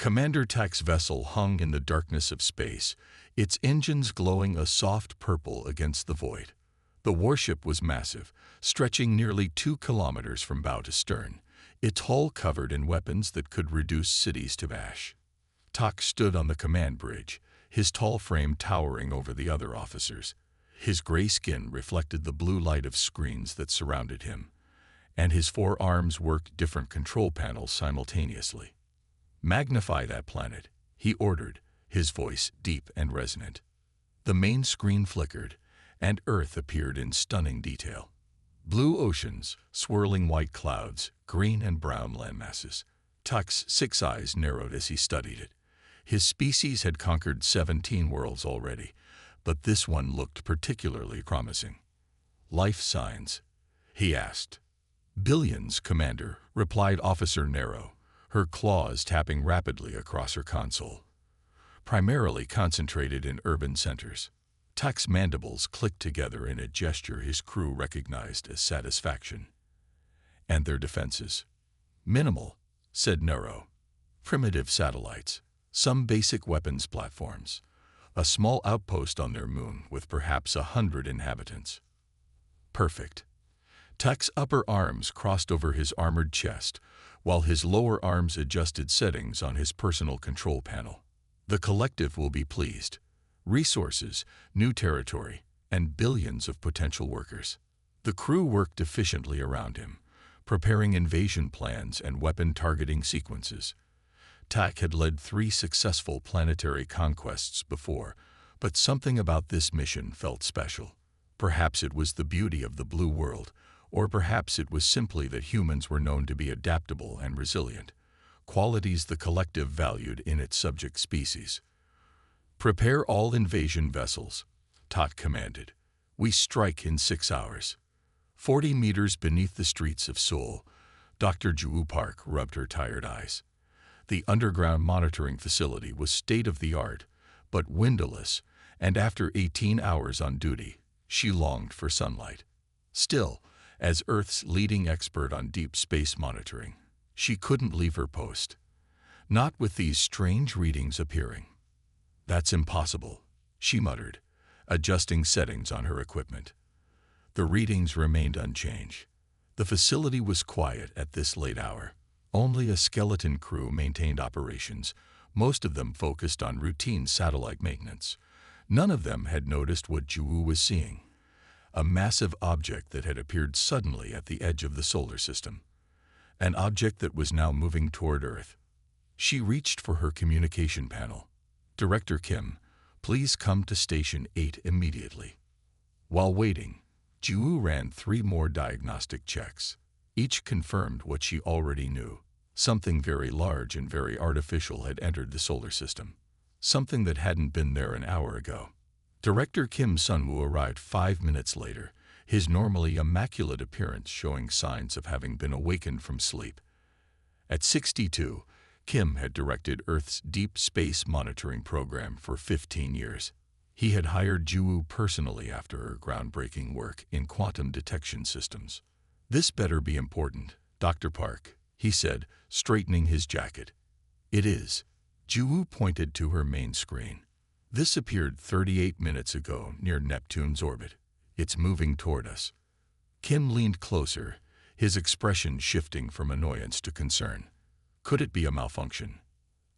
Commander Tak's vessel hung in the darkness of space, its engines glowing a soft purple against the void. The warship was massive, stretching nearly 2 kilometers from bow to stern, its hull covered in weapons that could reduce cities to ash. Tak stood on the command bridge, his tall frame towering over the other officers. His gray skin reflected the blue light of screens that surrounded him, and his 4 arms worked different control panels simultaneously. "Magnify that planet," he ordered, his voice deep and resonant. The main screen flickered, and Earth appeared in stunning detail. Blue oceans, swirling white clouds, green and brown landmasses. Tak's 6 eyes narrowed as he studied it. His species had conquered 17 worlds already, but this one looked particularly promising. "Life signs?" he asked. "Billions, Commander," replied Officer Nero, her claws tapping rapidly across her console. "Primarily concentrated in urban centers." Tak's mandibles clicked together in a gesture his crew recognized as satisfaction. "And their defenses?" "Minimal," said Nero. "Primitive satellites, some basic weapons platforms, a small outpost on their moon with perhaps 100 inhabitants." "Perfect." Tak's upper arms crossed over his armored chest, while his lower arms adjusted settings on his personal control panel. "The collective will be pleased. Resources, new territory, and billions of potential workers." The crew worked efficiently around him, preparing invasion plans and weapon targeting sequences. Tak had led 3 successful planetary conquests before, but something about this mission felt special. Perhaps it was the beauty of the blue world, or perhaps it was simply that humans were known to be adaptable and resilient, qualities the collective valued in its subject species. "Prepare all invasion vessels," Tak commanded. "We strike in 6 hours." 40 meters beneath the streets of Seoul, Dr. Ju Park rubbed her tired eyes. The underground monitoring facility was state-of-the-art, but windowless, and after 18 hours on duty, she longed for sunlight. Still, as Earth's leading expert on deep space monitoring, she couldn't leave her post. Not with these strange readings appearing. "That's impossible," she muttered, adjusting settings on her equipment. The readings remained unchanged. The facility was quiet at this late hour. Only a skeleton crew maintained operations, most of them focused on routine satellite maintenance. None of them had noticed what Ju was seeing. A massive object that had appeared suddenly at the edge of the solar system. An object that was now moving toward Earth. She reached for her communication panel. "Director Kim, please come to Station 8 immediately." While waiting, Ju ran 3 more diagnostic checks. Each confirmed what she already knew. Something very large and very artificial had entered the solar system. Something that hadn't been there an hour ago. Director Kim Sunwoo arrived 5 minutes later, his normally immaculate appearance showing signs of having been awakened from sleep. At 62, Kim had directed Earth's deep space monitoring program for 15 years. He had hired Ju personally after her groundbreaking work in quantum detection systems. "This better be important, Dr. Park," he said, straightening his jacket. "It is." Ju pointed to her main screen. "This appeared 38 minutes ago near Neptune's orbit. It's moving toward us." Kim leaned closer, his expression shifting from annoyance to concern. "Could it be a malfunction?"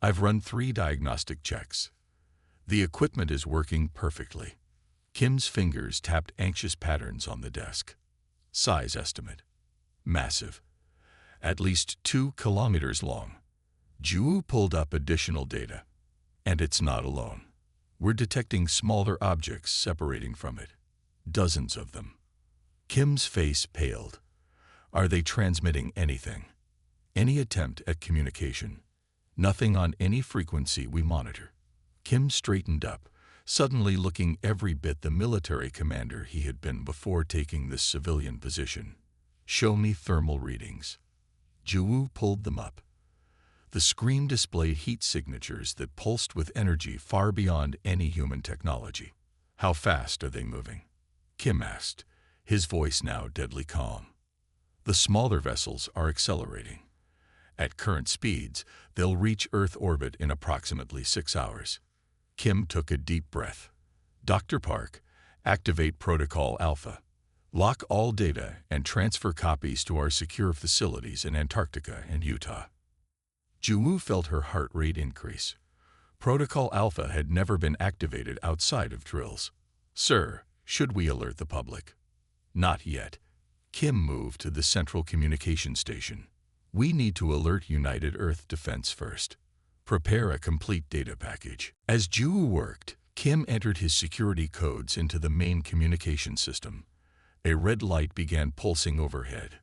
"I've run 3 diagnostic checks. The equipment is working perfectly." Kim's fingers tapped anxious patterns on the desk. "Size estimate. Massive. At least 2 kilometers long." Ju pulled up additional data. "And it's not alone. We're detecting smaller objects separating from it. Dozens of them." Kim's face paled. "Are they transmitting anything? Any attempt at communication?" "Nothing on any frequency we monitor." Kim straightened up, suddenly looking every bit the military commander he had been before taking this civilian position. "Show me thermal readings." Ju pulled them up. The screen displayed heat signatures that pulsed with energy far beyond any human technology. "How fast are they moving?" Kim asked, his voice now deadly calm. "The smaller vessels are accelerating. At current speeds, they'll reach Earth orbit in approximately 6 hours. Kim took a deep breath. Dr. Park, activate Protocol Alpha. Lock all data and transfer copies to our secure facilities in Antarctica and Utah. Juwu felt her heart rate increase. Protocol Alpha had never been activated outside of drills. Sir, should we alert the public? Not yet. Kim moved to the central communication station. We need to alert United Earth Defense first. Prepare a complete data package. As Juwu worked, Kim entered his security codes into the main communication system. A red light began pulsing overhead.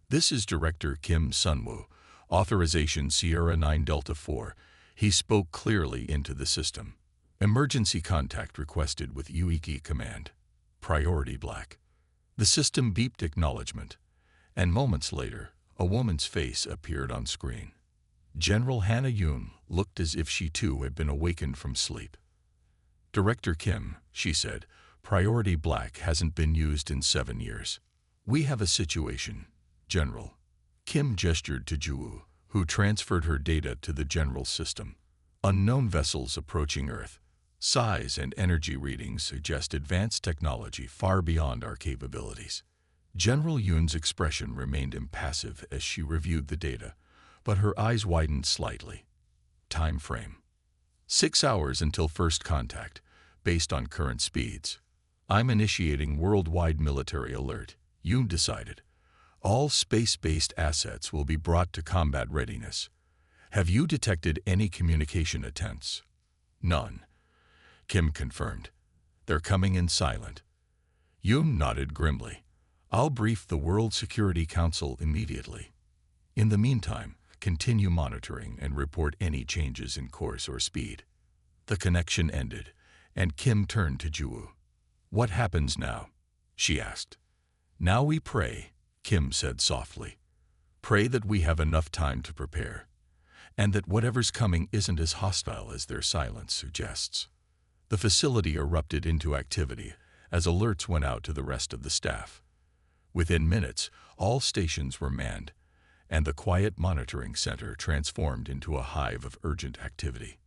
This is Director Kim Sunwoo, authorization Sierra 9 Delta 4. He spoke clearly into the system. Emergency contact requested with Uiki command. Priority black. The system beeped acknowledgement, and moments later, a woman's face appeared on screen. General Hannah Yoon looked as if she too had been awakened from sleep. Director Kim, she said, priority black hasn't been used in 7 years. We have a situation, General. Kim gestured to Juwu, who transferred her data to the general system. Unknown vessels approaching Earth. Size and energy readings suggest advanced technology far beyond our capabilities. General Yoon's expression remained impassive as she reviewed the data, but her eyes widened slightly. Time frame. 6 hours until first contact, based on current speeds. I'm initiating worldwide military alert, Yoon decided. All space-based assets will be brought to combat readiness. Have you detected any communication attempts? None. Kim confirmed. They're coming in silent. Yoon nodded grimly. I'll brief the World Security Council immediately. In the meantime, continue monitoring and report any changes in course or speed. The connection ended, and Kim turned to Juwu. What happens now? She asked. Now we pray, Kim said softly. Pray that we have enough time to prepare, and that whatever's coming isn't as hostile as their silence suggests. The facility erupted into activity as alerts went out to the rest of the staff. Within minutes, all stations were manned, and the quiet monitoring center transformed into a hive of urgent activity.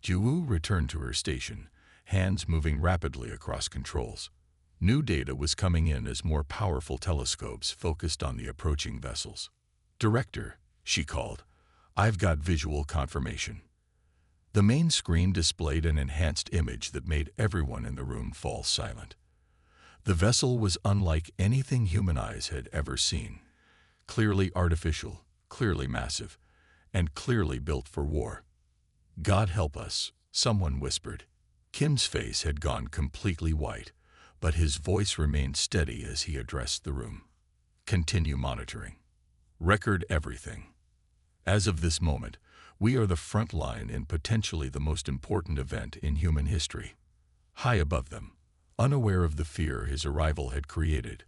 Juwu returned to her station, hands moving rapidly across controls. New data was coming in as more powerful telescopes focused on the approaching vessels. Director, she called, I've got visual confirmation. The main screen displayed an enhanced image that made everyone in the room fall silent. The vessel was unlike anything human eyes had ever seen. Clearly artificial, clearly massive, and clearly built for war. God help us, someone whispered. Kim's face had gone completely white, but his voice remained steady as he addressed the room. Continue monitoring. Record everything. As of this moment, we are the front line in potentially the most important event in human history. High above them, unaware of the fear his arrival had created,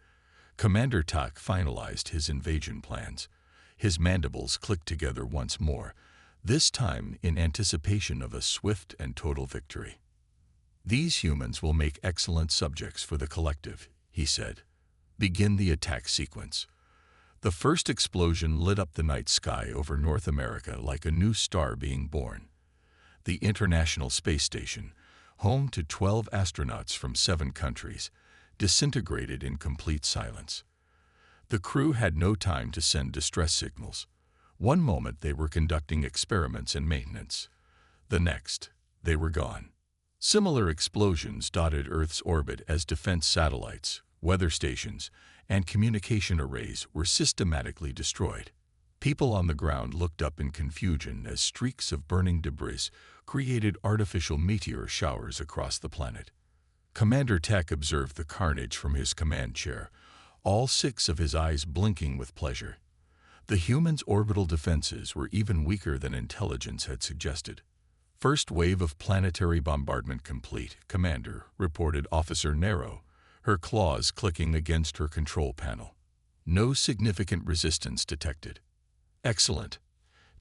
Commander Tak finalized his invasion plans. His mandibles clicked together once more, this time in anticipation of a swift and total victory. These humans will make excellent subjects for the collective, he said. Begin the attack sequence. The first explosion lit up the night sky over North America like a new star being born. The International Space Station, home to 12 astronauts from 7 countries, disintegrated in complete silence. The crew had no time to send distress signals. One moment they were conducting experiments and maintenance. The next, they were gone. Similar explosions dotted Earth's orbit as defense satellites, weather stations, and communication arrays were systematically destroyed. People on the ground looked up in confusion as streaks of burning debris created artificial meteor showers across the planet. Commander Tak observed the carnage from his command chair, all 6 of his eyes blinking with pleasure. The humans' orbital defenses were even weaker than intelligence had suggested. First wave of planetary bombardment complete, Commander, reported Officer Nero, her claws clicking against her control panel. No significant resistance detected. Excellent,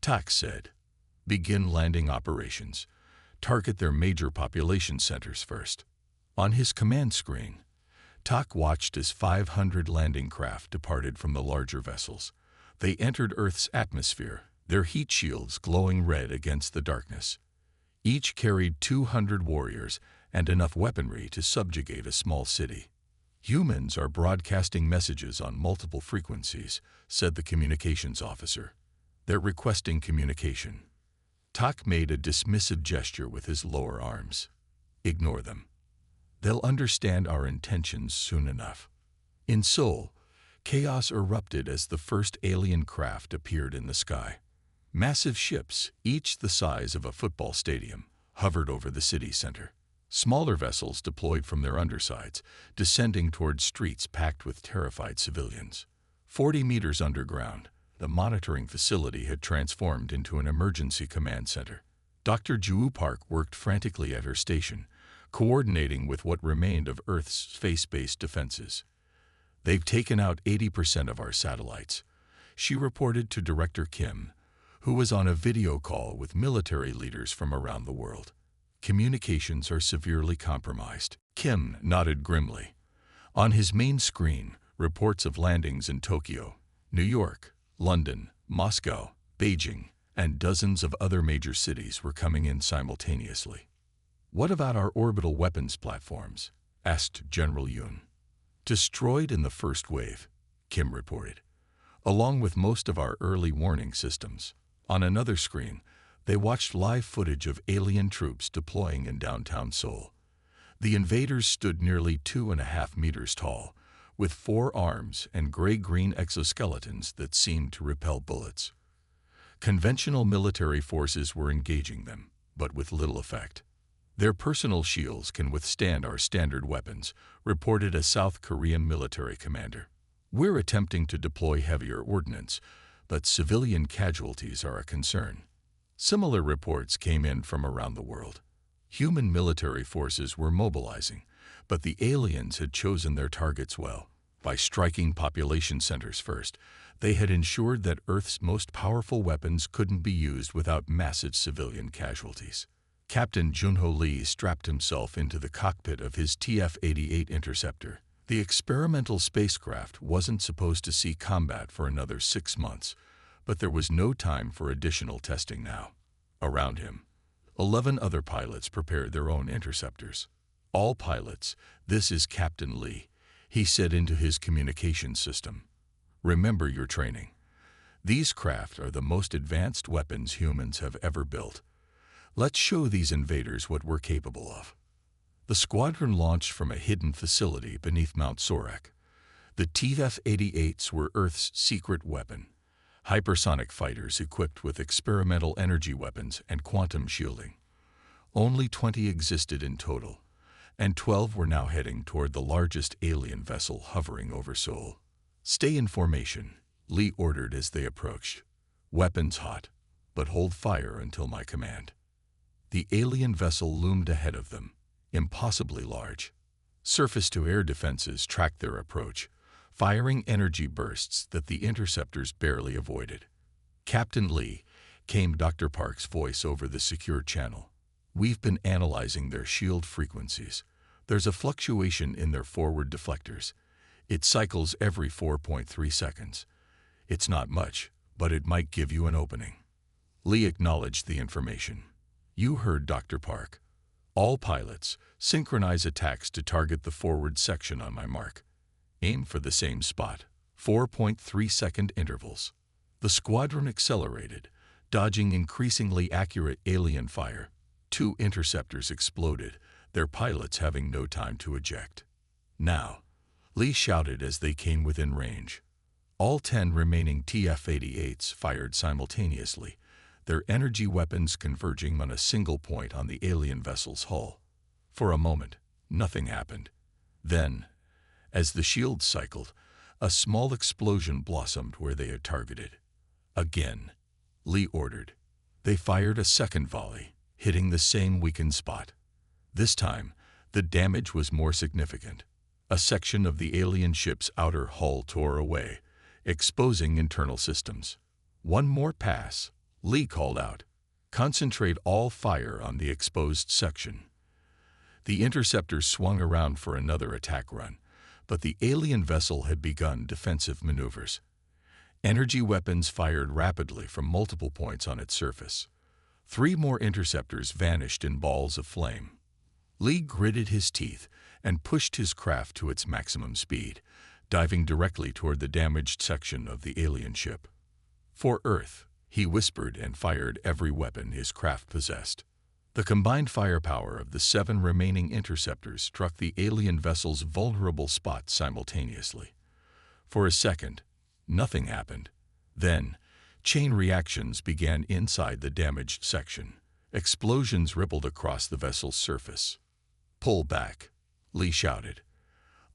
Tak said. Begin landing operations. Target their major population centers first. On his command screen, Tak watched as 500 landing craft departed from the larger vessels. They entered Earth's atmosphere, their heat shields glowing red against the darkness. Each carried 200 warriors and enough weaponry to subjugate a small city. "Humans are broadcasting messages on multiple frequencies," said the communications officer. "They're requesting communication." Tak made a dismissive gesture with his lower arms. "Ignore them. They'll understand our intentions soon enough." In Seoul, chaos erupted as the first alien craft appeared in the sky. Massive ships, each the size of a football stadium, hovered over the city center. Smaller vessels deployed from their undersides, descending toward streets packed with terrified civilians. 40 meters underground, the monitoring facility had transformed into an emergency command center. Dr. Ju Park worked frantically at her station, coordinating with what remained of Earth's space-based defenses. "They've taken out 80% of our satellites," she reported to Director Kim, who was on a video call with military leaders from around the world. "Communications are severely compromised." Kim nodded grimly. On his main screen, reports of landings in Tokyo, New York, London, Moscow, Beijing, and dozens of other major cities were coming in simultaneously. "What about our orbital weapons platforms?" asked General Yoon. "Destroyed in the first wave," Kim reported, "along with most of our early warning systems." On another screen, they watched live footage of alien troops deploying in downtown Seoul. The invaders stood nearly 2.5 meters tall, with 4 arms and gray-green exoskeletons that seemed to repel bullets. Conventional military forces were engaging them, but with little effect. "Their personal shields can withstand our standard weapons," reported a South Korean military commander. "We're attempting to deploy heavier ordnance, but civilian casualties are a concern." Similar reports came in from around the world. Human military forces were mobilizing, but the aliens had chosen their targets well. By striking population centers first, they had ensured that Earth's most powerful weapons couldn't be used without massive civilian casualties. Captain Junho Lee strapped himself into the cockpit of his TF-88 interceptor. The experimental spacecraft wasn't supposed to see combat for another 6 months, but there was no time for additional testing now. Around him, 11 other pilots prepared their own interceptors. "All pilots, this is Captain Lee," he said into his communication system. "Remember your training. These craft are the most advanced weapons humans have ever built. Let's show these invaders what we're capable of." The squadron launched from a hidden facility beneath Mount Sorak. The TF-88s were Earth's secret weapon, hypersonic fighters equipped with experimental energy weapons and quantum shielding. Only 20 existed in total, and 12 were now heading toward the largest alien vessel hovering over Seoul. "Stay in formation," Lee ordered as they approached. "Weapons hot, but hold fire until my command." The alien vessel loomed ahead of them, impossibly large. Surface-to-air defenses tracked their approach, firing energy bursts that the interceptors barely avoided. "Captain Lee," came Dr. Park's voice over the secure channel. "We've been analyzing their shield frequencies. There's a fluctuation in their forward deflectors. It cycles every 4.3 seconds. It's not much, but it might give you an opening." Lee acknowledged the information. "You heard Dr. Park. All pilots, synchronize attacks to target the forward section on my mark. Aim for the same spot. 4.3-second intervals." The squadron accelerated, dodging increasingly accurate alien fire. 2 interceptors exploded, their pilots having no time to eject. "Now," Lee shouted as they came within range. All 10 remaining TF-88s fired simultaneously, their energy weapons converging on a single point on the alien vessel's hull. For a moment, nothing happened. Then, as the shields cycled, a small explosion blossomed where they had targeted. "Again," Lee ordered. They fired a second volley, hitting the same weakened spot. This time, the damage was more significant. A section of the alien ship's outer hull tore away, exposing internal systems. "One more pass," Lee called out. "Concentrate all fire on the exposed section." The interceptors swung around for another attack run, but the alien vessel had begun defensive maneuvers. Energy weapons fired rapidly from multiple points on its surface. 3 more interceptors vanished in balls of flame. Lee gritted his teeth and pushed his craft to its maximum speed, diving directly toward the damaged section of the alien ship. For Earth, he whispered and fired every weapon his craft possessed. The combined firepower of the 7 remaining interceptors struck the alien vessel's vulnerable spot simultaneously. For a second, nothing happened. Then, chain reactions began inside the damaged section. Explosions rippled across the vessel's surface. "Pull back," Lee shouted.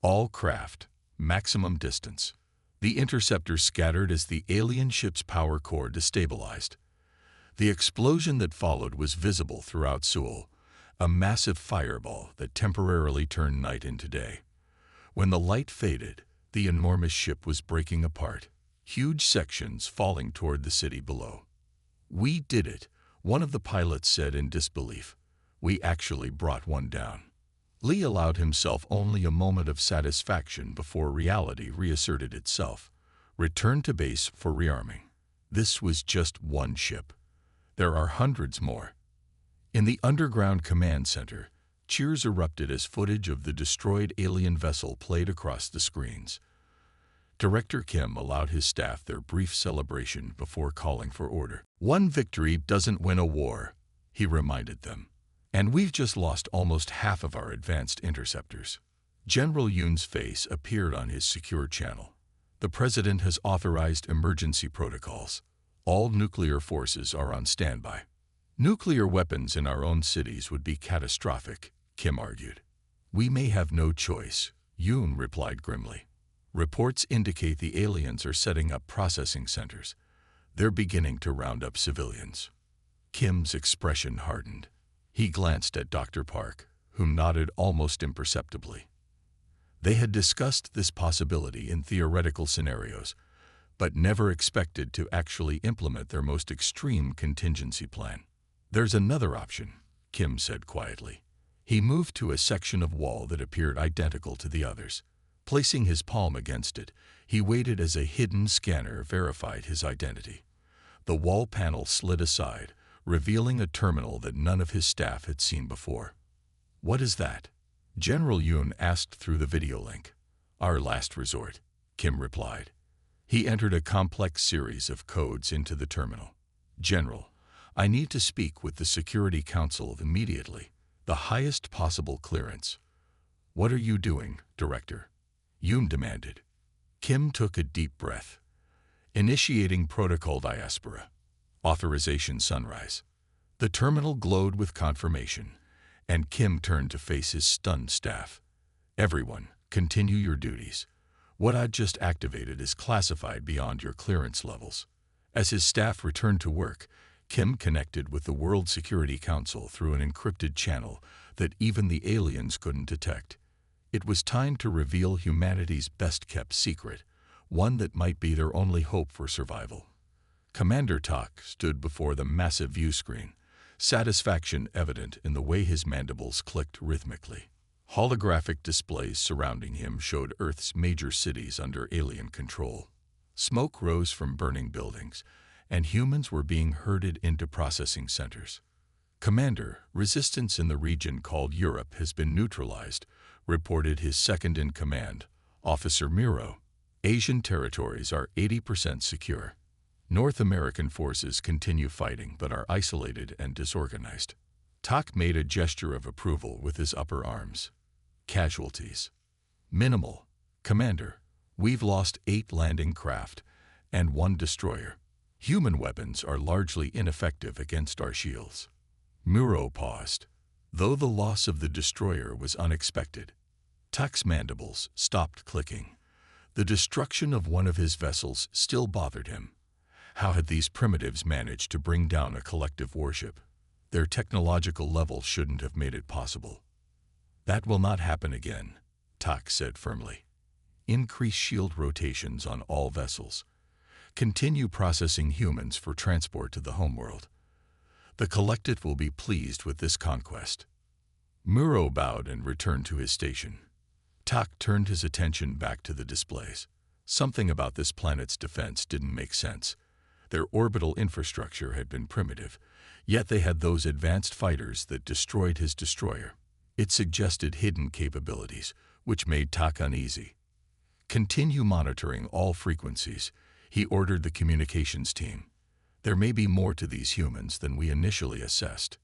"All craft, maximum distance." The interceptors scattered as the alien ship's power core destabilized. The explosion that followed was visible throughout Seoul, a massive fireball that temporarily turned night into day. When the light faded, the enormous ship was breaking apart, huge sections falling toward the city below. "We did it," one of the pilots said in disbelief. "We actually brought one down." Lee allowed himself only a moment of satisfaction before reality reasserted itself. Return to base for rearming. This was just one ship. There are hundreds more. In the underground command center, cheers erupted as footage of the destroyed alien vessel played across the screens. Director Kim allowed his staff their brief celebration before calling for order. "One victory doesn't win a war," he reminded them. "And we've just lost almost half of our advanced interceptors." General Yoon's face appeared on his secure channel. "The President has authorized emergency protocols. All nuclear forces are on standby." "Nuclear weapons in our own cities would be catastrophic," Kim argued. "We may have no choice," Yoon replied grimly. "Reports indicate the aliens are setting up processing centers. They're beginning to round up civilians." Kim's expression hardened. He glanced at Dr. Park, who nodded almost imperceptibly. They had discussed this possibility in theoretical scenarios, but never expected to actually implement their most extreme contingency plan. "There's another option," Kim said quietly. He moved to a section of wall that appeared identical to the others. Placing his palm against it, he waited as a hidden scanner verified his identity. The wall panel slid aside, revealing a terminal that none of his staff had seen before. "What is that?" General Yoon asked through the video link. "Our last resort," Kim replied. He entered a complex series of codes into the terminal. "General, I need to speak with the Security Council immediately. The highest possible clearance." "What are you doing, Director?" Yoon demanded. Kim took a deep breath. "Initiating Protocol Diaspora. Authorization Sunrise." The terminal glowed with confirmation, and Kim turned to face his stunned staff. "Everyone, continue your duties. What I just activated is classified beyond your clearance levels." As his staff returned to work, Kim connected with the World Security Council through an encrypted channel that even the aliens couldn't detect. It was time to reveal humanity's best-kept secret, one that might be their only hope for survival. Commander Tak stood before the massive view screen, satisfaction evident in the way his mandibles clicked rhythmically. Holographic displays surrounding him showed Earth's major cities under alien control. Smoke rose from burning buildings, and humans were being herded into processing centers. "Commander, resistance in the region called Europe has been neutralized," reported his second-in-command, Officer Miro. "Asian territories are 80% secure. North American forces continue fighting but are isolated and disorganized." Tak made a gesture of approval with his upper arms. "Casualties?" "Minimal. Commander, we've lost 8 landing craft and 1 destroyer. Human weapons are largely ineffective against our shields." Muro paused. Though the loss of the destroyer was unexpected, Tak's mandibles stopped clicking. The destruction of one of his vessels still bothered him. How had these primitives managed to bring down a collective warship? Their technological level shouldn't have made it possible. "That will not happen again," Tak said firmly. "Increase shield rotations on all vessels. Continue processing humans for transport to the homeworld. The collective will be pleased with this conquest." Muro bowed and returned to his station. Tak turned his attention back to the displays. Something about this planet's defense didn't make sense. Their orbital infrastructure had been primitive, yet they had those advanced fighters that destroyed his destroyer. It suggested hidden capabilities, which made Tak uneasy. "Continue monitoring all frequencies," he ordered the communications team. "There may be more to these humans than we initially assessed."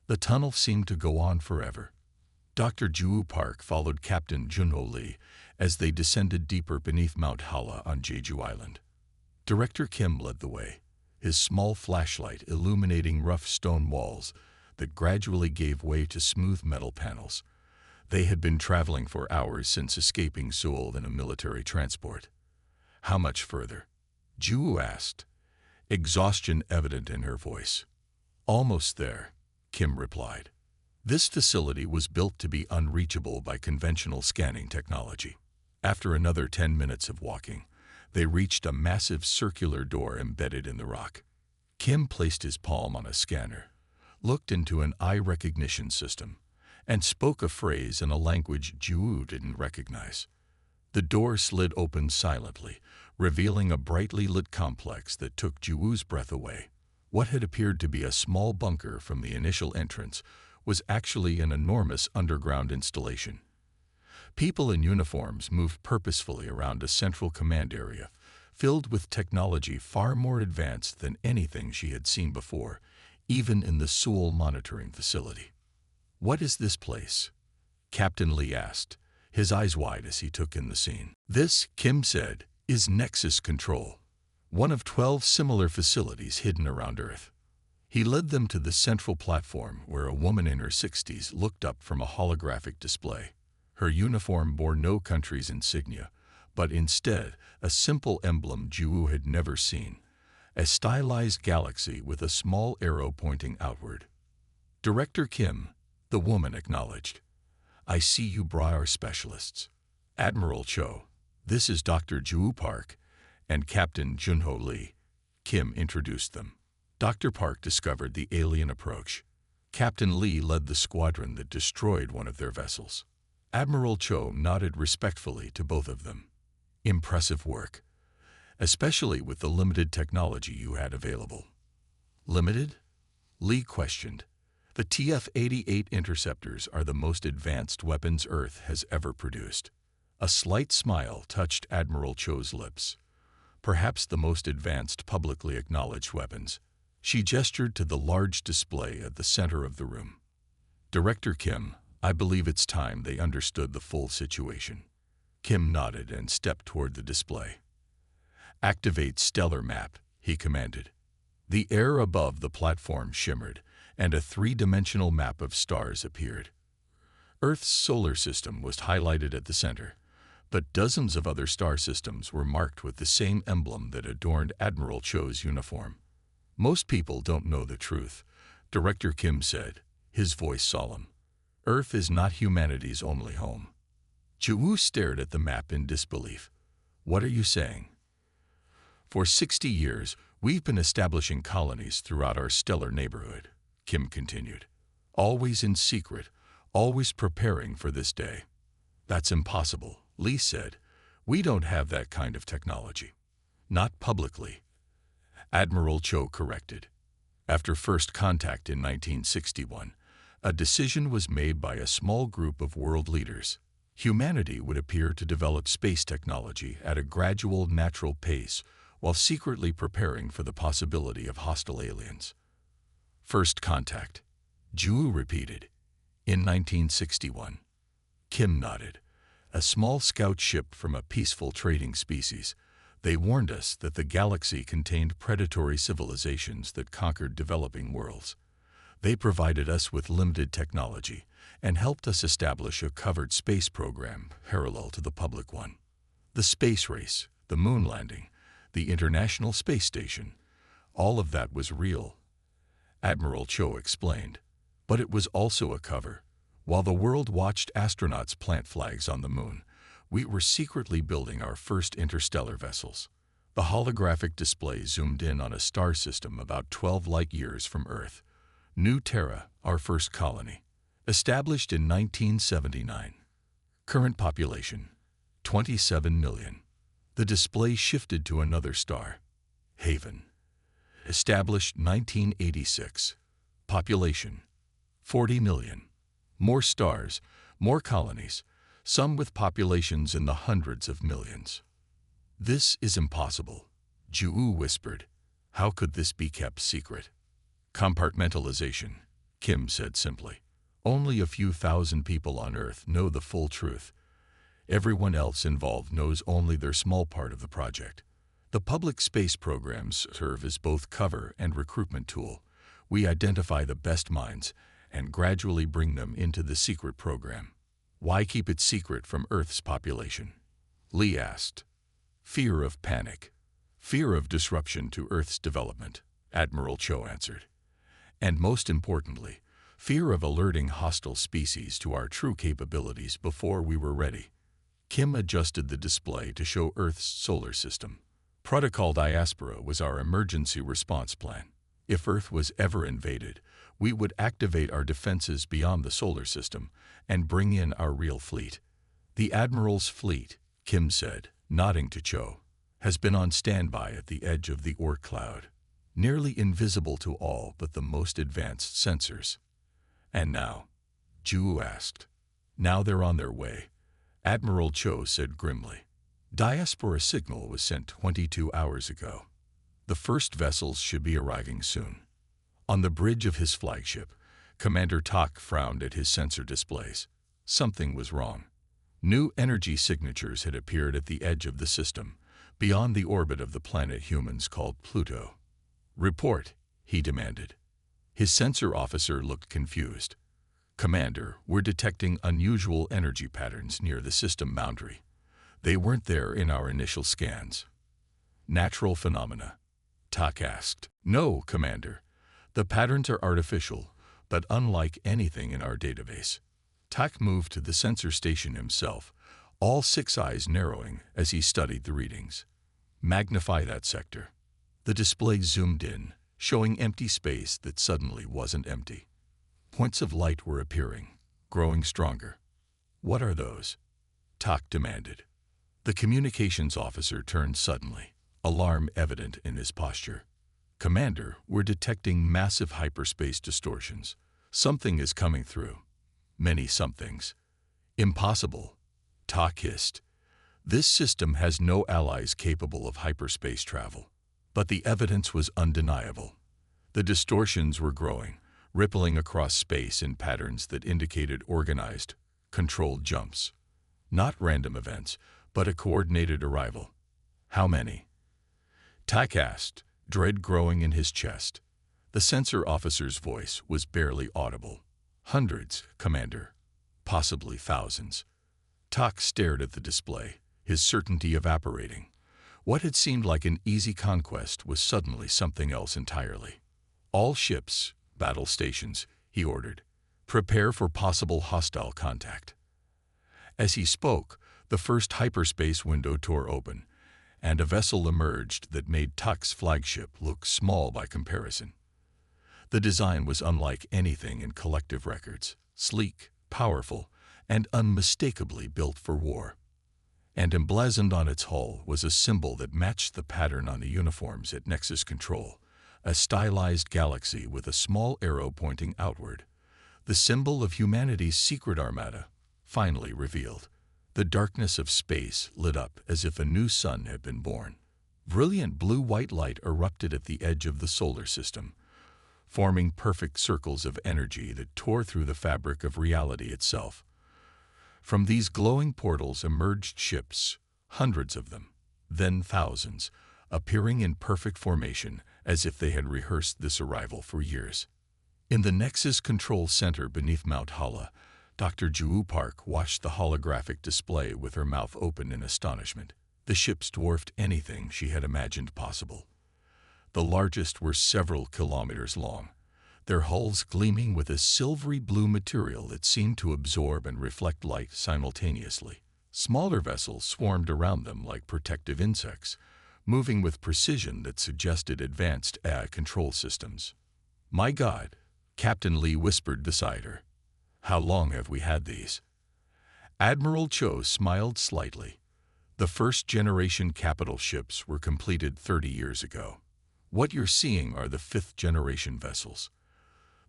The tunnel seemed to go on forever. Dr. Ju Park followed Captain Junho Lee as they descended deeper beneath Mount Hala on Jeju Island. Director Kim led the way, his small flashlight illuminating rough stone walls that gradually gave way to smooth metal panels. They had been traveling for hours since escaping Seoul in a military transport. "How much further?" Ju asked, exhaustion evident in her voice. "Almost there," Kim replied. This facility was built to be unreachable by conventional scanning technology. After another 10 minutes of walking, they reached a massive circular door embedded in the rock. Kim placed his palm on a scanner, looked into an eye recognition system, and spoke a phrase in a language Ju didn't recognize. The door slid open silently, revealing a brightly lit complex that took Juwoo's breath away. What had appeared to be a small bunker from the initial entrance was actually an enormous underground installation. People in uniforms moved purposefully around a central command area, filled with technology far more advanced than anything she had seen before, even in the Seoul monitoring facility. "What is this place?" Captain Lee asked, his eyes wide as he took in the scene. "This," Kim said, "is Nexus Control, one of 12 similar facilities hidden around Earth." He led them to the central platform where a woman in her 60s looked up from a holographic display. Her uniform bore no country's insignia, but instead a simple emblem Ju had never seen, a stylized galaxy with a small arrow pointing outward. "Director Kim," the woman acknowledged. "I see you brought our specialists. Admiral Cho, this is Dr. Ju Park, and Captain Junho Lee." Kim introduced them. Dr. Park discovered the alien approach. Captain Lee led the squadron that destroyed one of their vessels. Admiral Cho nodded respectfully to both of them. "Impressive work, especially with the limited technology you had available." "Limited?" Lee questioned. "The TF-88 interceptors are the most advanced weapons Earth has ever produced." A slight smile touched Admiral Cho's lips. "Perhaps the most advanced publicly acknowledged weapons." She gestured to the large display at the center of the room. "Director Kim, I believe it's time they understood the full situation." Kim nodded and stepped toward the display. "Activate Stellar Map," he commanded. The air above the platform shimmered, and a three-dimensional map of stars appeared. Earth's solar system was highlighted at the center, but dozens of other star systems were marked with the same emblem that adorned Admiral Cho's uniform. "Most people don't know the truth," Director Kim said, his voice solemn. "Earth is not humanity's only home." Ju stared at the map in disbelief. "What are you saying?" "For 60 years, we've been establishing colonies throughout our stellar neighborhood," Kim continued. "Always in secret, always preparing for this day." "That's impossible," Lee said. "We don't have that kind of technology." "Not publicly," Admiral Cho corrected. After first contact in 1961, a decision was made by a small group of world leaders. Humanity would appear to develop space technology at a gradual, natural pace while secretly preparing for the possibility of hostile aliens. "First contact," Ju repeated. "In 1961. Kim nodded. "A small scout ship from a peaceful trading species. They warned us that the galaxy contained predatory civilizations that conquered developing worlds. They provided us with limited technology and helped us establish a covered space program parallel to the public one. The space race, the moon landing, the International Space Station, all of that was real," Admiral Cho explained. "But it was also a cover. While the world watched astronauts plant flags on the moon, we were secretly building our first interstellar vessels." The holographic display zoomed in on a star system about 12 light-years from Earth. New Terra, our first colony. Established in 1979. Current population, 27 million. The display shifted to another star. Haven. Established 1986. Population 40 million. More stars, more colonies, some with populations in the hundreds of millions. This is impossible, Ju whispered. How could this be kept secret? Compartmentalization, Kim said simply. Only a few thousand people on Earth know the full truth. Everyone else involved knows only their small part of the project. The public space programs serve as both cover and recruitment tool. We identify the best minds and gradually bring them into the secret program. Why keep it secret from Earth's population? Lee asked. Fear of panic. Fear of disruption to Earth's development, Admiral Cho answered. And most importantly, fear of alerting hostile species to our true capabilities before we were ready. Kim adjusted the display to show Earth's solar system. Protocol Diaspora was our emergency response plan. If Earth was ever invaded, we would activate our defenses beyond the solar system and bring in our real fleet. The Admiral's fleet, Kim said, nodding to Cho, has been on standby at the edge of the Oort cloud, nearly invisible to all but the most advanced sensors. And now? Ju asked. Now they're on their way, Admiral Cho said grimly. Diaspora signal was sent 22 hours ago. The first vessels should be arriving soon. On the bridge of his flagship, Commander Tak frowned at his sensor displays. Something was wrong. New energy signatures had appeared at the edge of the system, beyond the orbit of the planet humans called Pluto. Report, he demanded. His sensor officer looked confused. Commander, we're detecting unusual energy patterns near the system boundary. They weren't there in our initial scans. Natural phenomena? Tak asked. No, Commander. The patterns are artificial, but unlike anything in our database. Tak moved to the sensor station himself, all six eyes narrowing as he studied the readings. Magnify that sector. The display zoomed in, showing empty space that suddenly wasn't empty. Points of light were appearing, growing stronger. What are those? Tak demanded. The communications officer turned suddenly, alarm evident in his posture. Commander, we're detecting massive hyperspace distortions. Something is coming through. Many somethings. Impossible, Tak hissed. This system has no allies capable of hyperspace travel. But the evidence was undeniable. The distortions were growing, rippling across space in patterns that indicated organized, controlled jumps. Not random events, but a coordinated arrival. How many? Tak asked, dread growing in his chest. The sensor officer's voice was barely audible. Hundreds, Commander. Possibly thousands. Tak stared at the display, his certainty evaporating. What had seemed like an easy conquest was suddenly something else entirely. All ships, battle stations, he ordered. Prepare for possible hostile contact. As he spoke, the first hyperspace window tore open, and a vessel emerged that made Tak's flagship look small by comparison. The design was unlike anything in collective records, sleek, powerful, and unmistakably built for war. And emblazoned on its hull was a symbol that matched the pattern on the uniforms at Nexus Control, a stylized galaxy with a small arrow pointing outward, the symbol of humanity's secret armada, finally revealed. The darkness of space lit up as if a new sun had been born. Brilliant blue-white light erupted at the edge of the solar system, forming perfect circles of energy that tore through the fabric of reality itself. From these glowing portals emerged ships, hundreds of them, then thousands, appearing in perfect formation as if they had rehearsed this arrival for years. In the Nexus Control Center beneath Mount Hala, Dr. Ju Park watched the holographic display with her mouth open in astonishment. The ships dwarfed anything she had imagined possible. The largest were several kilometers long, their hulls gleaming with a silvery blue material that seemed to absorb and reflect light simultaneously. Smaller vessels swarmed around them like protective insects, moving with precision that suggested advanced AI control systems. "My God," Captain Lee whispered beside her. "How long have we had these?" Admiral Cho smiled slightly. The first-generation capital ships were completed 30 years ago. What you're seeing are the fifth-generation vessels.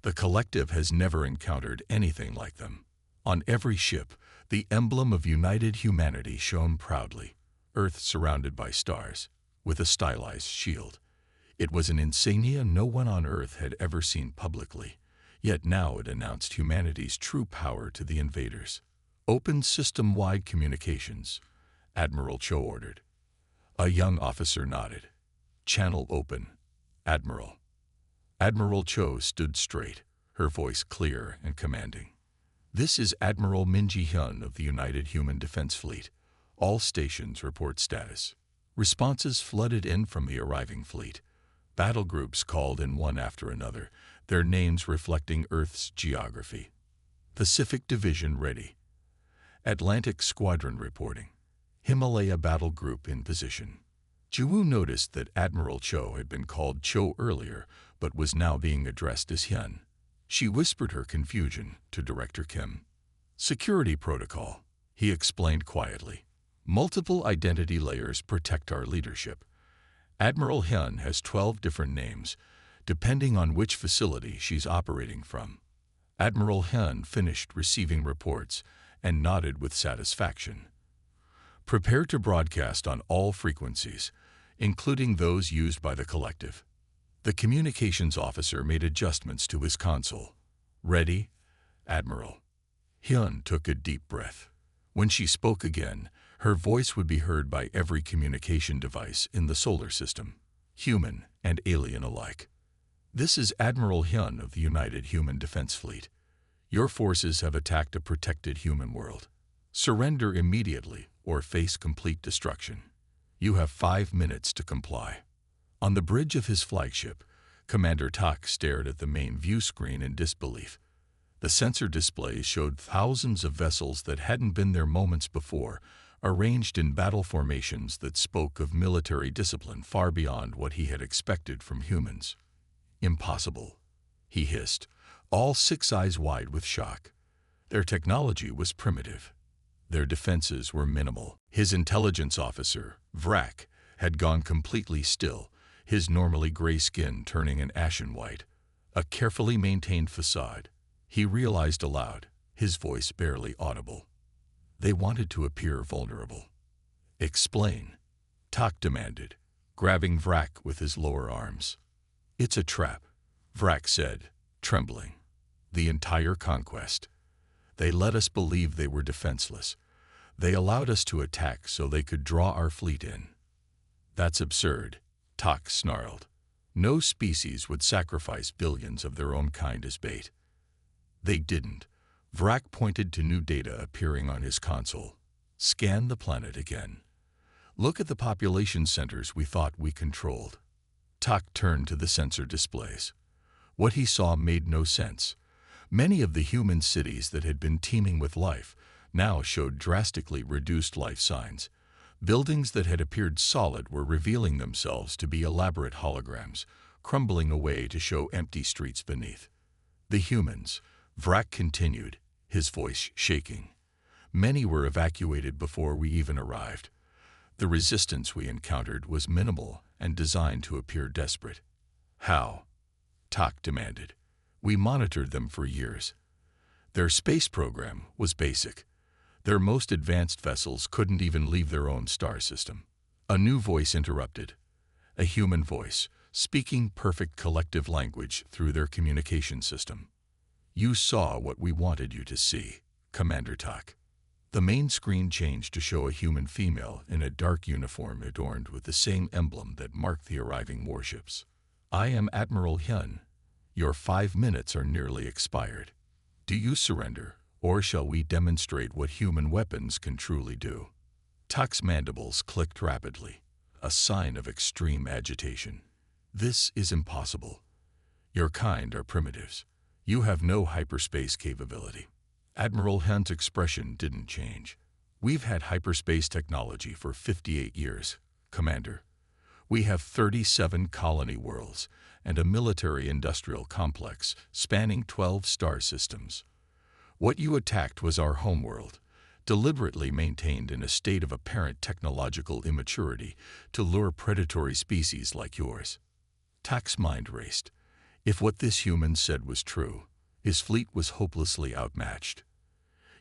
The collective has never encountered anything like them. On every ship, the emblem of united humanity shone proudly, Earth surrounded by stars, with a stylized shield. It was an insignia no one on Earth had ever seen publicly, yet now it announced humanity's true power to the invaders. Open system-wide communications, Admiral Cho ordered. A young officer nodded. Channel open, Admiral. Admiral Cho stood straight, her voice clear and commanding. This is Admiral Min Ji-hyun of the United Human Defense Fleet. All stations report status. Responses flooded in from the arriving fleet. Battle groups called in one after another, their names reflecting Earth's geography. Pacific Division ready. Atlantic Squadron reporting. Himalaya Battle Group in position. Jiwoo noticed that Admiral Cho had been called Cho earlier, but was now being addressed as Hyun. She whispered her confusion to Director Kim. Security protocol, he explained quietly. Multiple identity layers protect our leadership. Admiral Hyun has 12 different names, depending on which facility she's operating from. Admiral Hyun finished receiving reports and nodded with satisfaction. Prepare to broadcast on all frequencies, including those used by the collective. The communications officer made adjustments to his console. Ready, Admiral. Hyun took a deep breath. When she spoke again, her voice would be heard by every communication device in the solar system, human and alien alike. This is Admiral Hyun of the United Human Defense Fleet. Your forces have attacked a protected human world. Surrender immediately or face complete destruction. You have 5 minutes to comply. On the bridge of his flagship, Commander Tak stared at the main view screen in disbelief. The sensor displays showed thousands of vessels that hadn't been there moments before, arranged in battle formations that spoke of military discipline far beyond what he had expected from humans. Impossible, he hissed, all 6 eyes wide with shock. Their technology was primitive. Their defenses were minimal. His intelligence officer, Vrak, had gone completely still, his normally gray skin turning an ashen white. A carefully maintained facade. He realized aloud, his voice barely audible. They wanted to appear vulnerable. Explain, Tak demanded, grabbing Vrak with his lower arms. It's a trap, Vrak said, trembling. The entire conquest. They let us believe they were defenseless. They allowed us to attack so they could draw our fleet in. That's absurd, Tak snarled. No species would sacrifice billions of their own kind as bait. They didn't. Vrak pointed to new data appearing on his console. Scan the planet again. Look at the population centers we thought we controlled. Tak turned to the sensor displays. What he saw made no sense. Many of the human cities that had been teeming with life now showed drastically reduced life signs. Buildings that had appeared solid were revealing themselves to be elaborate holograms, crumbling away to show empty streets beneath. The humans, Vrak continued, his voice shaking. Many were evacuated before we even arrived. The resistance we encountered was minimal and designed to appear desperate. How? Tak demanded. We monitored them for years. Their space program was basic. Their most advanced vessels couldn't even leave their own star system. A new voice interrupted. A human voice, speaking perfect collective language through their communication system. You saw what we wanted you to see, Commander Tak. The main screen changed to show a human female in a dark uniform adorned with the same emblem that marked the arriving warships. I am Admiral Hyun. Your 5 minutes are nearly expired. Do you surrender, or shall we demonstrate what human weapons can truly do? Tak's mandibles clicked rapidly, a sign of extreme agitation. This is impossible. Your kind are primitives. You have no hyperspace capability. Admiral Hyun's expression didn't change. We've had hyperspace technology for 58 years, Commander. We have 37 colony worlds and a military-industrial complex spanning 12 star systems. What you attacked was our homeworld, deliberately maintained in a state of apparent technological immaturity to lure predatory species like yours. Tak's mind raced. If what this human said was true, his fleet was hopelessly outmatched.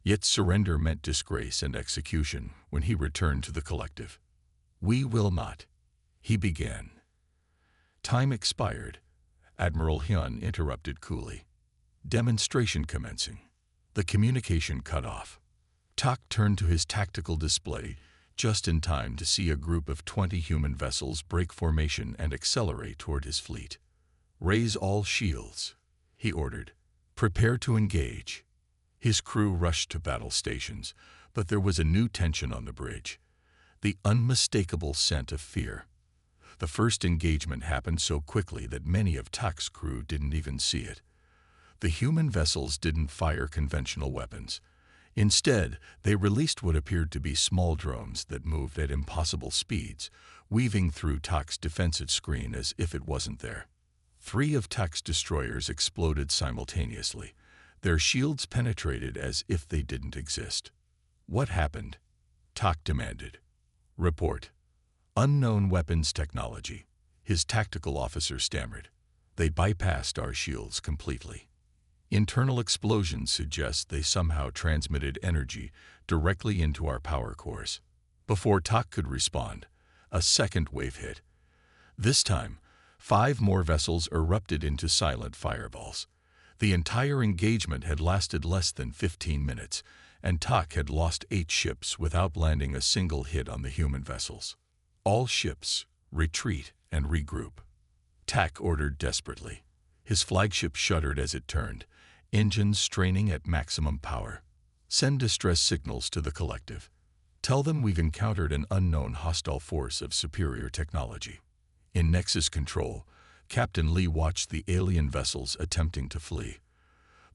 Yet surrender meant disgrace and execution when he returned to the collective. "We will not," he began. Time expired. Admiral Hyun interrupted coolly. Demonstration commencing. The communication cut off. Tak turned to his tactical display just in time to see a group of 20 human vessels break formation and accelerate toward his fleet. "Raise all shields," he ordered. "Prepare to engage." His crew rushed to battle stations, but there was a new tension on the bridge. The unmistakable scent of fear. The first engagement happened so quickly that many of Tak's crew didn't even see it. The human vessels didn't fire conventional weapons. Instead, they released what appeared to be small drones that moved at impossible speeds, weaving through Tak's defensive screen as if it wasn't there. 3 of Tak's destroyers exploded simultaneously. Their shields penetrated as if they didn't exist. "What happened?" Tak demanded. "Report." "Unknown weapons technology," his tactical officer stammered. "They bypassed our shields completely. Internal explosions suggest they somehow transmitted energy directly into our power cores." Before Tak could respond, a second wave hit. This time, 5 more vessels erupted into silent fireballs. The entire engagement had lasted less than 15 minutes, and Tak had lost 8 ships without landing a single hit on the human vessels. "All ships, retreat and regroup," Tak ordered desperately. His flagship shuddered as it turned, engines straining at maximum power. "Send distress signals to the collective. Tell them we've encountered an unknown hostile force of superior technology." In Nexus Control, Captain Lee watched the alien vessels attempting to flee.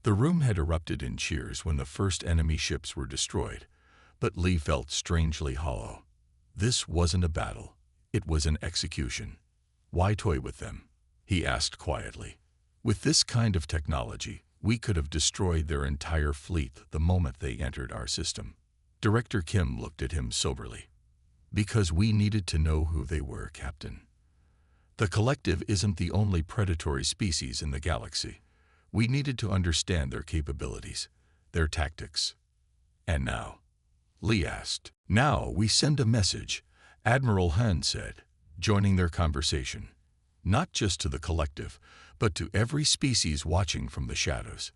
The room had erupted in cheers when the first enemy ships were destroyed, but Lee felt strangely hollow. This wasn't a battle, it was an execution. "Why toy with them?" he asked quietly. "With this kind of technology, we could have destroyed their entire fleet the moment they entered our system." Director Kim looked at him soberly. "Because we needed to know who they were, Captain. The collective isn't the only predatory species in the galaxy. We needed to understand their capabilities, their tactics." "And now?" Lee asked. "Now we send a message," Admiral Han said, joining their conversation. "Not just to the collective, but to every species watching from the shadows.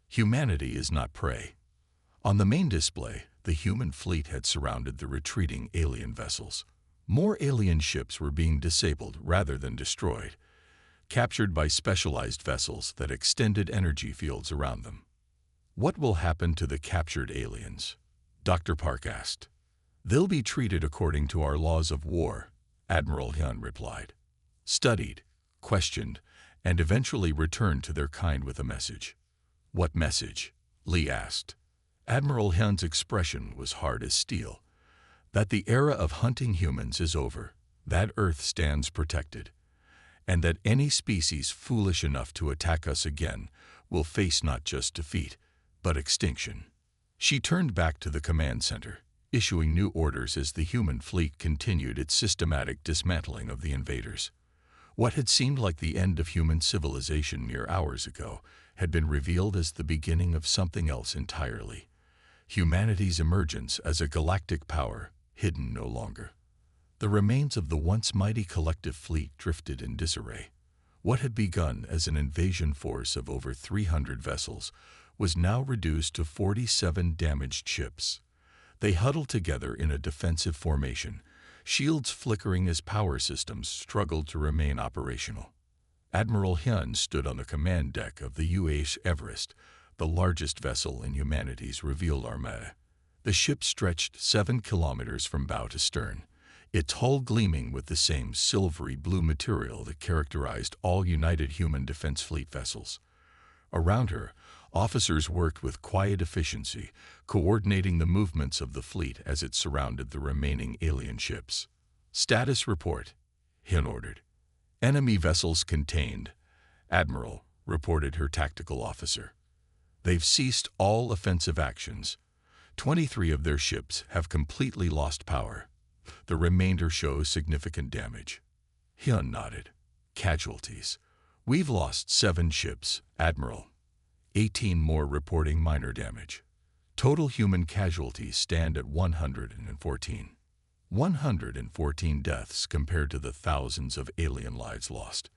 Humanity is not prey." On the main display, the human fleet had surrounded the retreating alien vessels. More alien ships were being disabled rather than destroyed, captured by specialized vessels that extended energy fields around them. "What will happen to the captured aliens?" Dr. Park asked. "They'll be treated according to our laws of war," Admiral Hyun replied. "Studied, questioned, and eventually returned to their kind with a message." "What message?" Lee asked. Admiral Hyun's expression was hard as steel. "That the era of hunting humans is over, that Earth stands protected, and that any species foolish enough to attack us again will face not just defeat, but extinction." She turned back to the command center, issuing new orders as the human fleet continued its systematic dismantling of the invaders. What had seemed like the end of human civilization mere hours ago had been revealed as the beginning of something else entirely. Humanity's emergence as a galactic power, hidden no longer. The remains of the once mighty collective fleet drifted in disarray. What had begun as an invasion force of over 300 vessels was now reduced to 47 damaged ships. They huddled together in a defensive formation, shields flickering as power systems struggled to remain operational. Admiral Hyun stood on the command deck of the UH Everest, the largest vessel in humanity's revealed Armada. The ship stretched 7 kilometers from bow to stern, its hull gleaming with the same silvery blue material that characterized all United Human Defense Fleet vessels. Around her, officers worked with quiet efficiency, coordinating the movements of the fleet as it surrounded the remaining alien ships. "Status report," Hyun ordered. "Enemy vessels contained," Admiral reported her tactical officer. "They've ceased all offensive actions. 23 of their ships have completely lost power. The remainder shows significant damage. Hyun nodded. Casualties. We've lost 7 ships, Admiral. 18 more reporting minor damage. Total human casualties stand at 114. 114 deaths compared to the thousands of alien lives lost.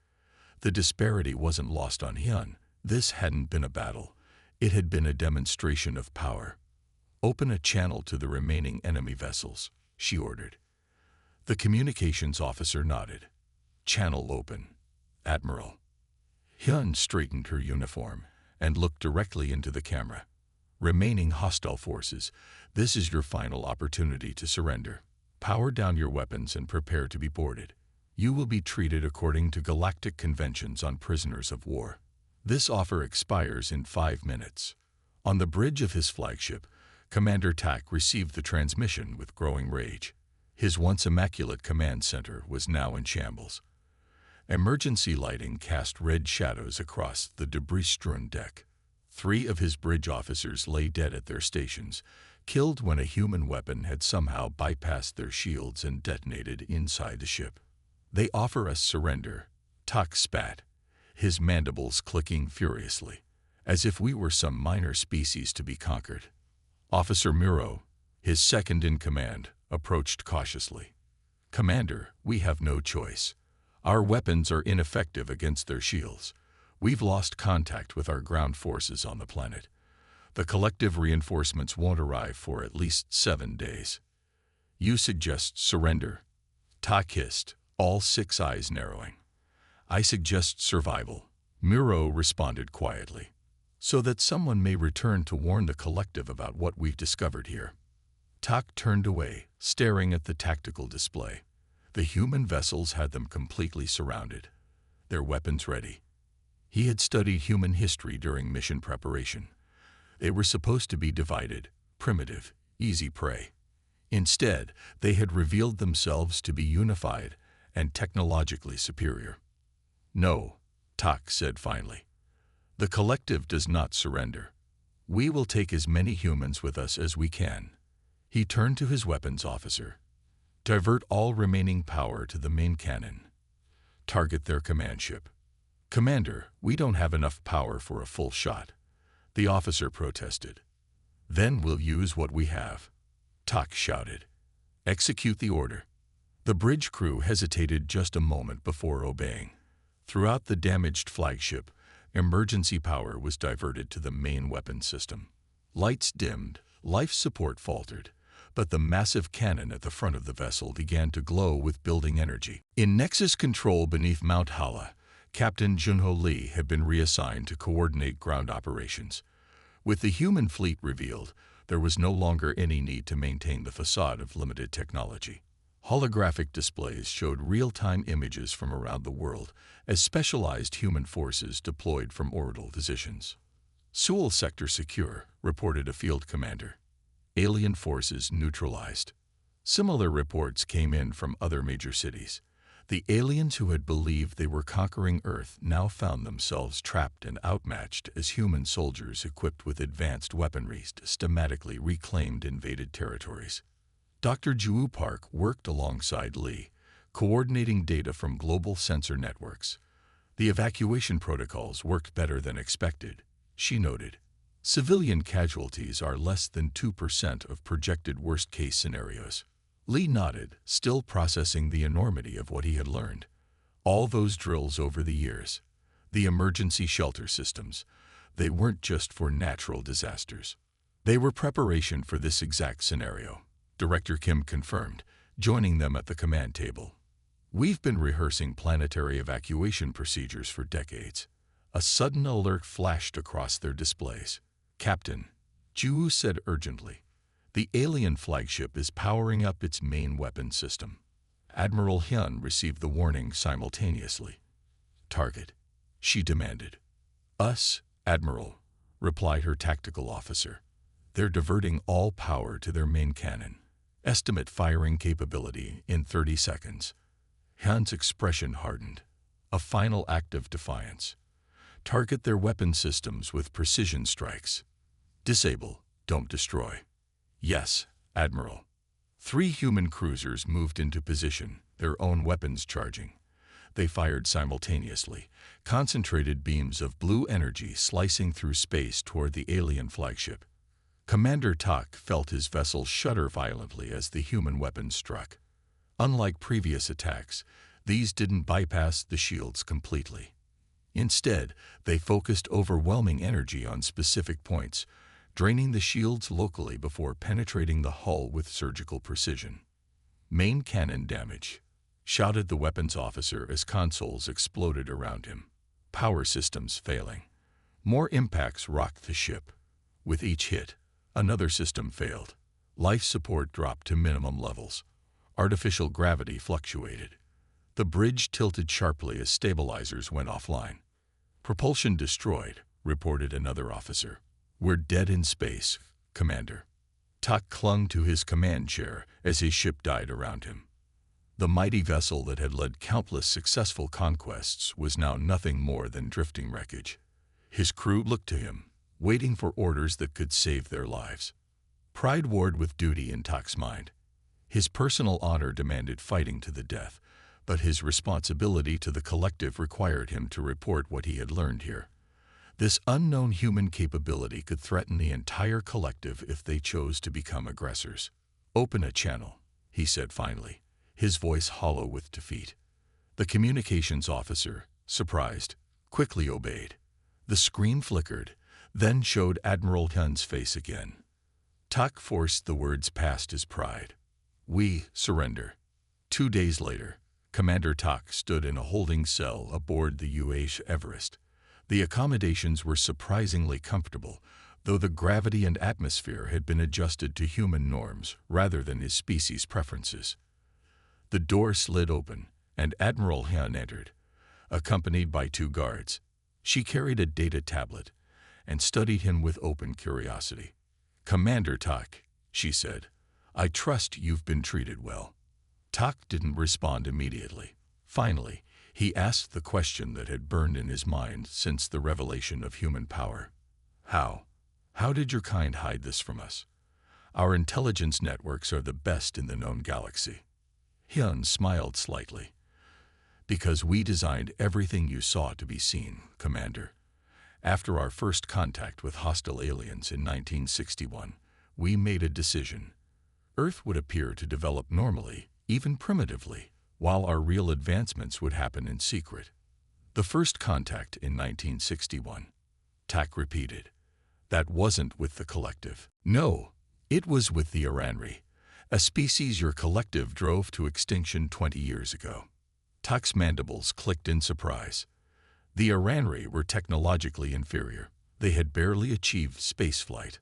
The disparity wasn't lost on Hyun. This hadn't been a battle. It had been a demonstration of power. Open a channel to the remaining enemy vessels, she ordered. The communications officer nodded. Channel open, Admiral. Hyun straightened her uniform and looked directly into the camera. Remaining hostile forces, this is your final opportunity to surrender. Power down your weapons and prepare to be boarded. You will be treated according to galactic conventions on prisoners of war. This offer expires in 5 minutes. On the bridge of his flagship, Commander Tak received the transmission with growing rage. His once immaculate command center was now in shambles. Emergency lighting cast red shadows across the debris-strewn deck. 3 of his bridge officers lay dead at their stations, killed when a human weapon had somehow bypassed their shields and detonated inside the ship. They offer us surrender, Tak spat, his mandibles clicking furiously, as if we were some minor species to be conquered. Officer Muro, his second-in-command, approached cautiously. Commander, we have no choice. Our weapons are ineffective against their shields. We've lost contact with our ground forces on the planet. The collective reinforcements won't arrive for at least 7 days. You suggest surrender? Tak hissed, all 6 eyes narrowing. I suggest survival, Muro responded quietly, so that someone may return to warn the collective about what we've discovered here. Tak turned away, staring at the tactical display. The human vessels had them completely surrounded, their weapons ready. He had studied human history during mission preparation. They were supposed to be divided, primitive, easy prey. Instead, they had revealed themselves to be unified and technologically superior. No, Tak said finally. The collective does not surrender. We will take as many humans with us as we can. He turned to his weapons officer. Divert all remaining power to the main cannon. Target their command ship. Commander, we don't have enough power for a full shot, the officer protested. Then we'll use what we have, Tak shouted. Execute the order. The bridge crew hesitated just a moment before obeying. Throughout the damaged flagship, emergency power was diverted to the main weapon system. Lights dimmed, life support faltered, but the massive cannon at the front of the vessel began to glow with building energy. In Nexus control beneath Mount Hala, Captain Junho Lee had been reassigned to coordinate ground operations. With the human fleet revealed, there was no longer any need to maintain the facade of limited technology. Holographic displays showed real-time images from around the world as specialized human forces deployed from orbital positions. Seoul sector secure, reported a field commander. Alien forces neutralized. Similar reports came in from other major cities. The aliens who had believed they were conquering Earth now found themselves trapped and outmatched as human soldiers equipped with advanced weaponry systematically reclaimed invaded territories. Dr. Ju Park worked alongside Lee, coordinating data from global sensor networks. The evacuation protocols worked better than expected, she noted. Civilian casualties are less than 2% of projected worst-case scenarios. Lee nodded, still processing the enormity of what he had learned. All those drills over the years, the emergency shelter systems, they weren't just for natural disasters. They were preparation for this exact scenario, Director Kim confirmed, joining them at the command table. We've been rehearsing planetary evacuation procedures for decades. A sudden alert flashed across their displays. Captain, Ju said urgently. The alien flagship is powering up its main weapon system. Admiral Hyun received the warning simultaneously. Target, she demanded. Us, Admiral, replied her tactical officer. They're diverting all power to their main cannon. Estimate firing capability in 30 seconds. Hyun's expression hardened. A final act of defiance. Target their weapon systems with precision strikes. Disable, don't destroy. Yes, Admiral. 3 human cruisers moved into position, their own weapons charging. They fired simultaneously, concentrated beams of blue energy slicing through space toward the alien flagship. Commander Tak felt his vessel shudder violently as the human weapons struck. Unlike previous attacks, these didn't bypass the shields completely. Instead, they focused overwhelming energy on specific points, draining the shields locally before penetrating the hull with surgical precision. "Main cannon damage," shouted the weapons officer as consoles exploded around him. Power systems failing. More impacts rocked the ship. With each hit, another system failed. Life support dropped to minimum levels. Artificial gravity fluctuated. The bridge tilted sharply as stabilizers went offline. "Propulsion destroyed," reported another officer. "We're dead in space, Commander." Tak clung to his command chair as his ship died around him. The mighty vessel that had led countless successful conquests was now nothing more than drifting wreckage. His crew looked to him, waiting for orders that could save their lives. Pride warred with duty in Tak's mind. His personal honor demanded fighting to the death, but his responsibility to the collective required him to report what he had learned here. This unknown human capability could threaten the entire collective if they chose to become aggressors. "Open a channel," he said finally, his voice hollow with defeat. The communications officer, surprised, quickly obeyed. The screen flickered, then showed Admiral Hyun's face again. Tak forced the words past his pride. "We surrender." 2 days later, Commander Tak stood in a holding cell aboard the UH Everest. The accommodations were surprisingly comfortable, though the gravity and atmosphere had been adjusted to human norms rather than his species' preferences. The door slid open, and Admiral Hyun entered, accompanied by 2 guards. She carried a data tablet and studied him with open curiosity. "Commander Tak," she said, "I trust you've been treated well." Tak didn't respond immediately. Finally, he asked the question that had burned in his mind since the revelation of human power. "How? How did your kind hide this from us? Our intelligence networks are the best in the known galaxy." Hyun smiled slightly. "Because we designed everything you saw to be seen, Commander. After our first contact with hostile aliens in 1961, we made a decision. Earth would appear to develop normally, even primitively, while our real advancements would happen in secret." "The first contact in 1961, Tak repeated. "That wasn't with the collective." "No, it was with the Aranri, a species your collective drove to extinction 20 years ago." Tak's mandibles clicked in surprise. The Aranri were technologically inferior. They had barely achieved spaceflight.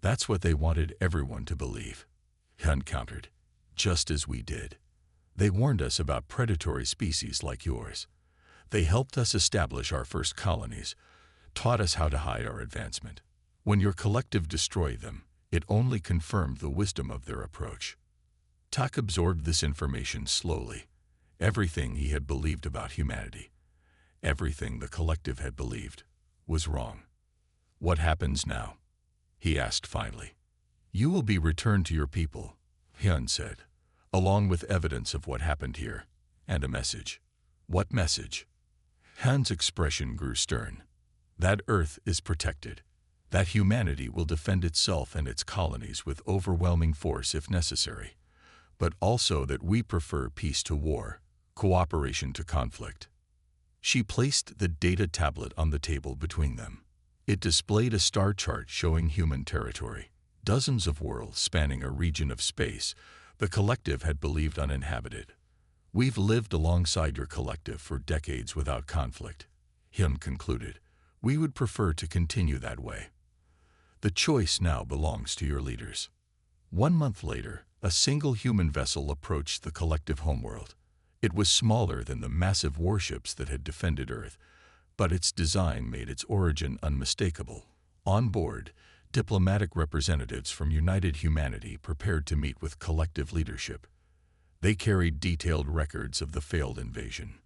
"That's what they wanted everyone to believe," Hyun countered. "Just as we did. They warned us about predatory species like yours. They helped us establish our first colonies, taught us how to hide our advancement. When your collective destroyed them, it only confirmed the wisdom of their approach." Tak absorbed this information slowly. Everything he had believed about humanity, everything the collective had believed, was wrong. "What happens now?" he asked finally. "You will be returned to your people," Hyun said, "along with evidence of what happened here, and a message." "What message?" Hyun's expression grew stern. "That Earth is protected. That humanity will defend itself and its colonies with overwhelming force if necessary, but also that we prefer peace to war, cooperation to conflict." She placed the data tablet on the table between them. It displayed a star chart showing human territory, dozens of worlds spanning a region of space the collective had believed uninhabited. "We've lived alongside your collective for decades without conflict," Hyun concluded. "We would prefer to continue that way. The choice now belongs to your leaders." 1 month later, a single human vessel approached the collective homeworld. It was smaller than the massive warships that had defended Earth, but its design made its origin unmistakable. On board, diplomatic representatives from United Humanity prepared to meet with collective leadership. They carried detailed records of the failed invasion.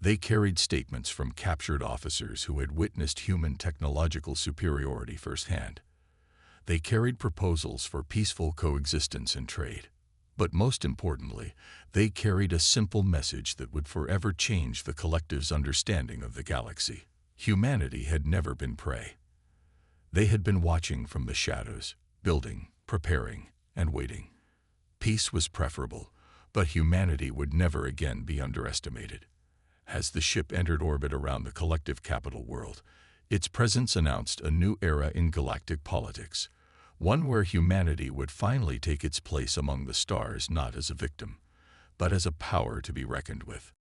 They carried statements from captured officers who had witnessed human technological superiority firsthand. They carried proposals for peaceful coexistence and trade. But most importantly, they carried a simple message that would forever change the collective's understanding of the galaxy. Humanity had never been prey. They had been watching from the shadows, building, preparing, and waiting. Peace was preferable, but humanity would never again be underestimated. As the ship entered orbit around the collective capital world, its presence announced a new era in galactic politics, one where humanity would finally take its place among the stars not as a victim, but as a power to be reckoned with.